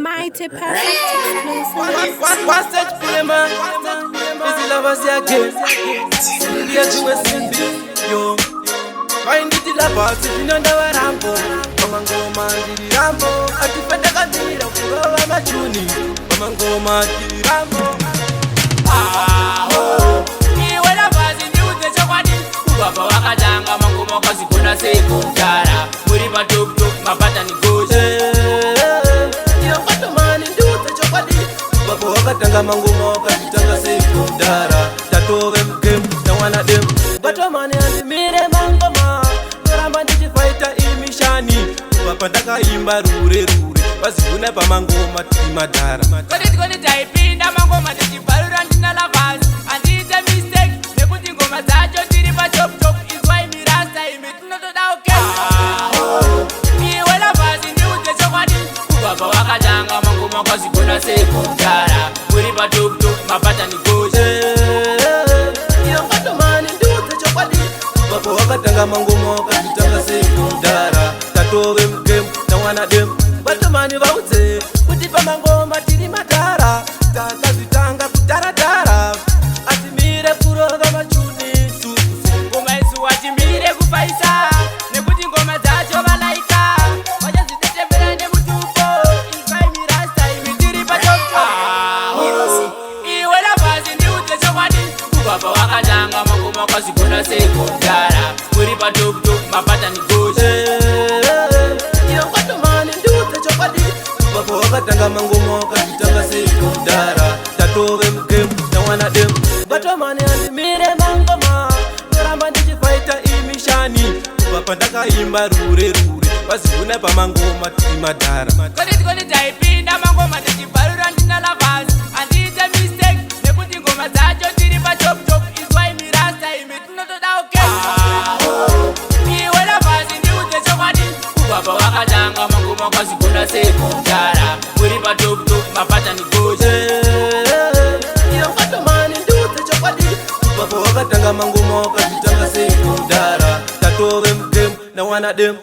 Mighty perfect explosive. What's that man? Is the lovers again? We are doing simple, yo. Find it in the party, you know the rambo. Come and go, man, the rambo. I defend the country, I'm a juni. Come and go, man, the rambo. Ah, oh. Ni wala bazi ni utecho kwa ni Baba wakajanga mangu mwaka sikuna siku mtara Muri matuk tuk mapata ni goje Iyo kato mani ndi utecho kwa ni Baba wakatanga mangu mwaka sikuna siku mtara Tatove mkem na wana dem Bato mani andimire mangoma Noramba ndichi fighter imishani Baba ndaka imba rure rure Basikuna pa mangoma timadara Koni taipinda mangoma tichibarura ndina la vazi Andi a mistake nekuti ngoma zacho tiri pa chop chop Is why mi rasta imi tunotoda okay Ah oh Ni wala vazi ni utecho kwa ni Baba wakajanga mangu mwaka sikuna siku mtara Muri pa chop chop mapata ni goje Iyo kato mani ndi utecho kwa ni Baba wakatanga mangu mwaka sikuna siku mtara Tatove mkem na wana dem Bato mani vauze kuti pa mangoma tiri madara Taka zitanga kutaradara Atimire kurova machuni Ngoma isu watimire kufaisa Nekuti ngoma zacho malaika Waja zitetembera nemutupo Isai mirasta imitiri pachoka Iwe la vazi ndi utecho kwani Kubaba wakajanga mangoma kwa sikuna siku mtara Muri pa tuk tuk mapata ni goje Iyo kwato mani ndi utecho kwani Baba wakatanga mangoma wakatanga siku mtara Tatove mkem na wana dem Bato mani andimire mangoma Noramba ndichi fighter imishani Baba ndaka imba rure rure Basikuna pa mangoma timadara Koni taipinda mangoma tichibarura ndina la vazi Andi a mistake nekuti ngoma zacho tiri pa chop chop Is why mi rasta imi tunotoda okay Ah oh Iwe la vazi ndi utecho kwani Baba wakajanga mangoma kwa sikuna siku mtara Muri pa chop chop mapata ni goje Iyo kwato mani ndi utecho kwani Baba wakatanga mangoma wakatanga siku mtara Tatove mkem na wana dem